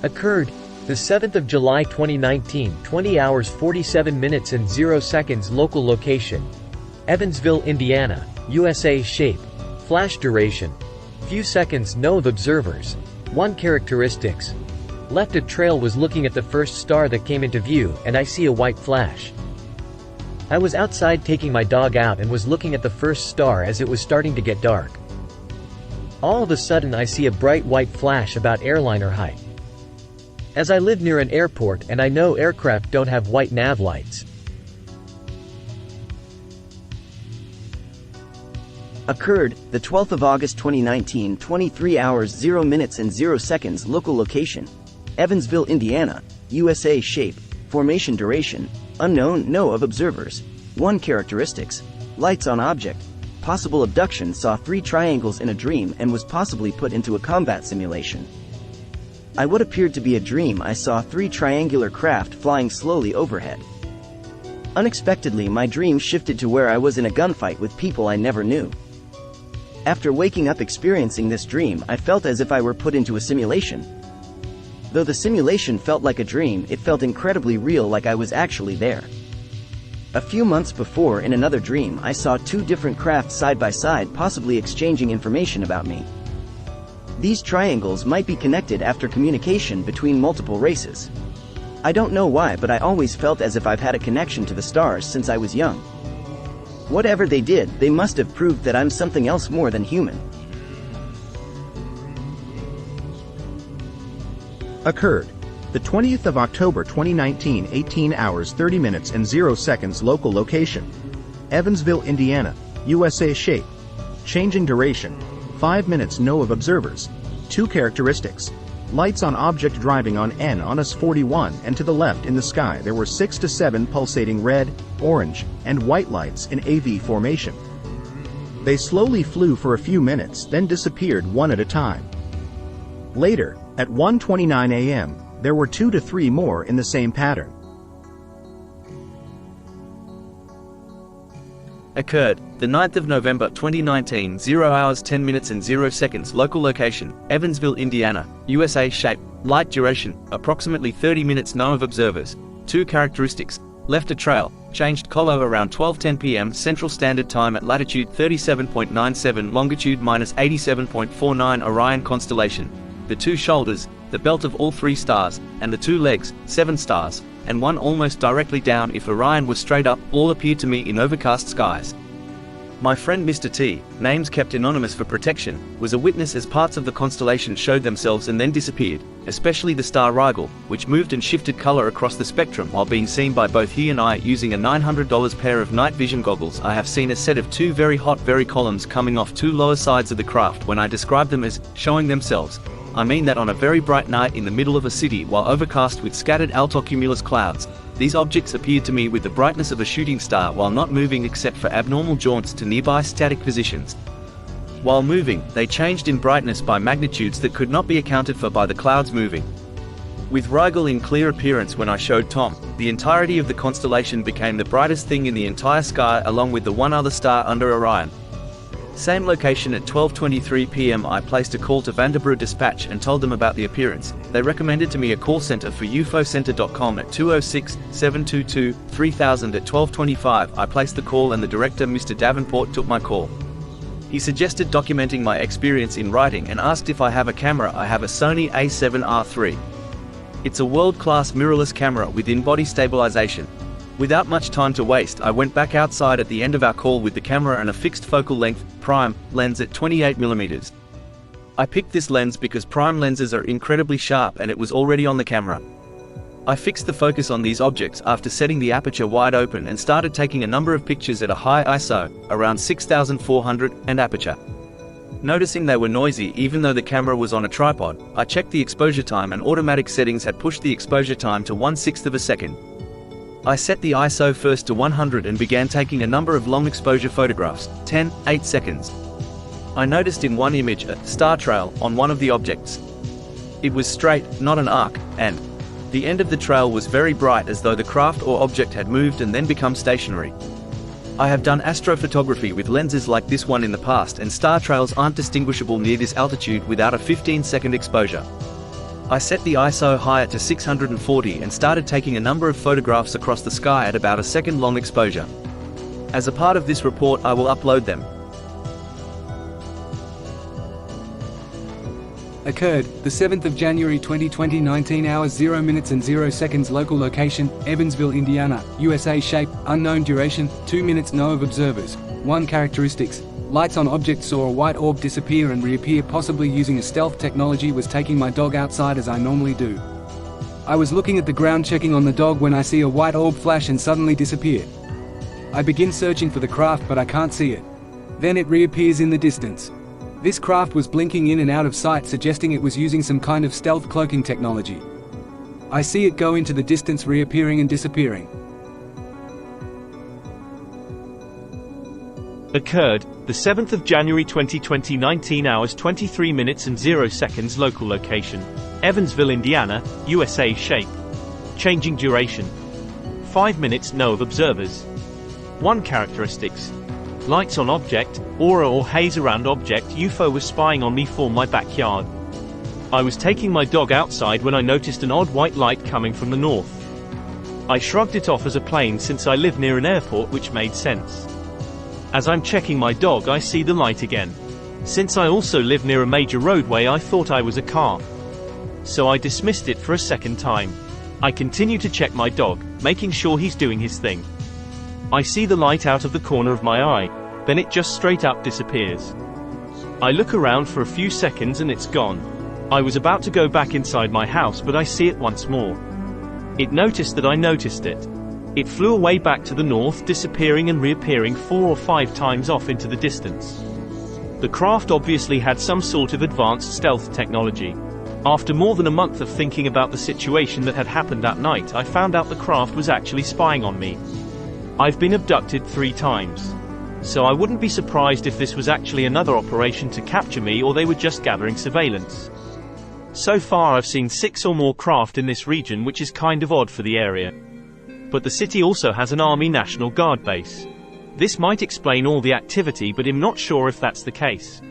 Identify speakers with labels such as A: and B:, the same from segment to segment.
A: Occurred the 7th of July 2019, 20 hours 47 minutes and 0 seconds. Local location: Evansville, Indiana, USA. Shape: flash duration: few seconds. No of observers. 1 characteristics: left a trail. Was looking at the first star that came into view, and I see a white flash. I was outside taking my dog out and was looking at the first star as it was starting to get dark. All of a sudden I see a bright white flash about airliner height. As I live near an airport and I know aircraft don't have white nav lights.
B: Occurred the 12th of August 2019, 23 hours 0 minutes and 0 seconds. Local location: Evansville, Indiana, USA. Shape: formation duration: unknown. No of observers. 1 characteristics: lights on object. Possible abduction. Saw 3 triangles in a dream and was possibly put into a combat simulation. I what appeared to be a dream. I saw 3 triangular craft flying slowly overhead. Unexpectedly my dream shifted to where I was in a gunfight with people I never knew. After waking up experiencing this dream, I felt as if I were put into a simulation. Though the simulation felt like a dream, it felt incredibly real, like I was actually there. A few months before, in another dream, I saw 2 different craft side by side, possibly exchanging information about me. These triangles might be connected after communication between multiple races. I don't know why, but I always felt as if I've had a connection to the stars since I was young. Whatever they did, they must have proved that I'm something else more than human.
C: Occurred the 20th of October 2019, 18 hours 30 minutes and 0 seconds. Local location: Evansville, Indiana, USA. Shape: changing duration: 5 minutes. No of observers. 2 characteristics: lights on object. Driving on N on US 41, and to the left in the sky there were 6 to 7 pulsating red, orange, and white lights in AV formation. They slowly flew for a few minutes, then disappeared one at a time. Later, at 1:29 a.m., there were 2 to 3 more in the same pattern.
D: Occurred the 9th of November 2019, 0 hours 10 minutes and 0 seconds. Local location: Evansville, Indiana, USA. Shape: light duration: approximately 30 minutes. No of observers. 2 characteristics: left a trail, changed color around 12:10 p.m. Central Standard Time at latitude 37.97, longitude -87.49. Orion constellation: the 2 shoulders, the belt of all 3 stars, and the 2 legs, 7 stars, and 1 almost directly down. If Orion was straight up, all appeared to me in overcast skies. My friend Mr. T, names kept anonymous for protection, was a witness as parts of the constellation showed themselves and then disappeared, especially the star Rigel, which moved and shifted color across the spectrum while being seen by both he and I using a $900 pair of night vision goggles. I have seen a set of 2 very hot columns coming off 2 lower sides of the craft. When I describe them as showing themselves, I mean that on a very bright night in the middle of a city while overcast with scattered altocumulus clouds, these objects appeared to me with the brightness of a shooting star while not moving except for abnormal jaunts to nearby static positions. While moving, they changed in brightness by magnitudes that could not be accounted for by the clouds moving. With Rigel in clear appearance when I showed Tom, the entirety of the constellation became the brightest thing in the entire sky along with the 1 other star under Orion. Same location at 12:23 p.m. I placed a call to Vanderburgh Dispatch and told them about the appearance. They recommended to me a call center for ufocenter.com at 206-722-3000 at 12:25. I placed the call and the director, Mr. Davenport, took my call. He suggested documenting my experience in writing and asked if I have a camera. I have a Sony A7R III. It's a world-class mirrorless camera with in-body stabilization. Without much time to waste, I went back outside at the end of our call with the camera and a fixed focal length, prime, lens at 28mm. I picked this lens because prime lenses are incredibly sharp and it was already on the camera. I fixed the focus on these objects after setting the aperture wide open and started taking a number of pictures at a high ISO, around 6400, and aperture. Noticing they were noisy even though the camera was on a tripod, I checked the exposure time and automatic settings had pushed the exposure time to 1/6 of a second. I set the ISO first to 100 and began taking a number of long exposure photographs, 10, 8 seconds. I noticed in one image a star trail on one of the objects. It was straight, not an arc, and the end of the trail was very bright, as though the craft or object had moved and then become stationary. I have done astrophotography with lenses like this one in the past, and star trails aren't distinguishable near this altitude without a 15-second exposure. I set the ISO higher to 640 and started taking a number of photographs across the sky at about a second-long exposure. As a part of this report, I will upload them.
E: Occurred, the 7th of January 2020, 19 hours 0 minutes and 0 seconds. Local location, Evansville, Indiana, USA. Shape, unknown. Duration, 2 minutes. No of observers. 1 characteristics. Lights on object. Saw a white orb disappear and reappear, possibly using a stealth technology. Was taking my dog outside as I normally do. I was looking at the ground checking on the dog when I see a white orb flash and suddenly disappear. I begin searching for the craft, but I can't see it. Then it reappears in the distance. This craft was blinking in and out of sight, suggesting it was using some kind of stealth cloaking technology. I see it go into the distance, reappearing and disappearing.
F: Occurred, the 7th of January 2020, 19 hours 23 minutes and 0 seconds. Local location, Evansville, Indiana, USA. Shape, changing duration, 5 minutes. No of observers. 1 characteristics. Lights on object, aura or haze around object. UFO was spying on me from my backyard. I was taking my dog outside when I noticed an odd white light coming from the north. I shrugged it off as a plane since I live near an airport, which made sense. As I'm checking my dog, I see the light again. Since I also live near a major roadway, I thought I was a car. So I dismissed it for a second time. I continue to check my dog, making sure he's doing his thing. I see the light out of the corner of my eye, then it just straight up disappears. I look around for a few seconds and it's gone. I was about to go back inside my house, but I see it once more. It noticed that I noticed it. It flew away back to the north, disappearing and reappearing 4 or 5 times off into the distance. The craft obviously had some sort of advanced stealth technology. After more than a month of thinking about the situation that had happened that night, I found out the craft was actually spying on me. I've been abducted 3 times. So I wouldn't be surprised if this was actually another operation to capture me, or they were just gathering surveillance. So far I've seen 6 or more craft in this region, which is kind of odd for the area. But the city also has an Army National Guard base. This might explain all the activity, but I'm not sure if that's the case.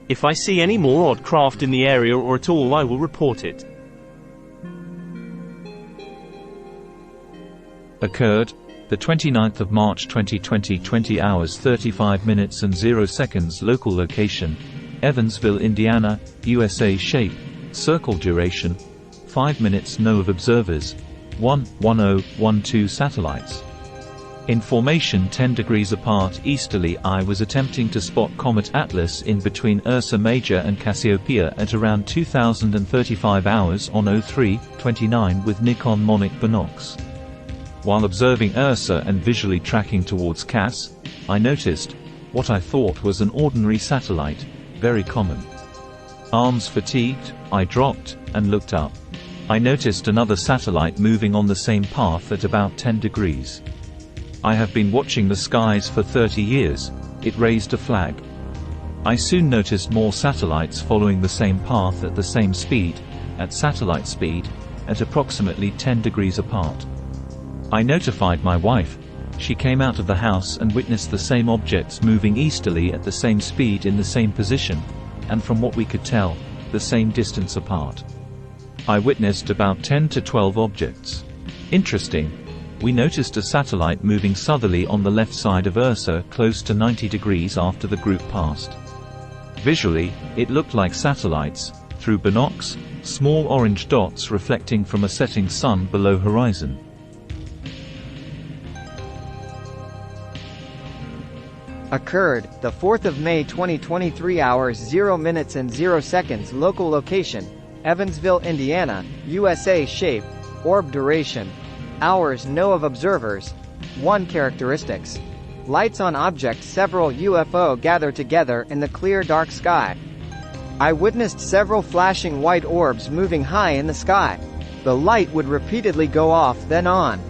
F: If I see any more odd craft in the area or at all, I will report it.
G: Occurred, the 29th of March 2020, 20 hours 35 minutes and 0 seconds. Local location, Evansville, Indiana, USA. Shape, circle. Duration, 5 minutes. No of observers. 1012 satellites. In formation 10 degrees apart easterly. I was attempting to spot Comet Atlas in between Ursa Major and Cassiopeia at around 2035 hours on 03/29 with Nikon Monarch binocs. While observing Ursa and visually tracking towards Cass, I noticed what I thought was an ordinary satellite, very common. Arms fatigued, I dropped and looked up. I noticed another satellite moving on the same path at about 10 degrees. I have been watching the skies for 30 years, it raised a flag. I soon noticed more satellites following the same path at the same speed, at satellite speed, at approximately 10 degrees apart. I notified my wife. She came out of the house and witnessed the same objects moving easterly at the same speed in the same position, and from what we could tell, the same distance apart. I witnessed about 10 to 12 objects. Interesting. We noticed a satellite moving southerly on the left side of Ursa close to 90 degrees after the group passed. Visually, it looked like satellites, through binocs, small orange dots reflecting from a setting sun below horizon.
H: Occurred, the 4th of May 2023 hours 0 minutes and 0 seconds. Local location, Evansville, Indiana, USA. Shape, orb. Duration, hours. No of observers. 1 characteristics. Lights on object. Several UFO gather together in the clear dark sky. I witnessed several flashing white orbs moving high in the sky. The light would repeatedly go off, then on.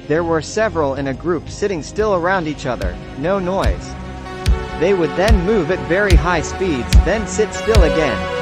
H: There were several in a group sitting still around each other, no noise. They would then move at very high speeds, then sit still again.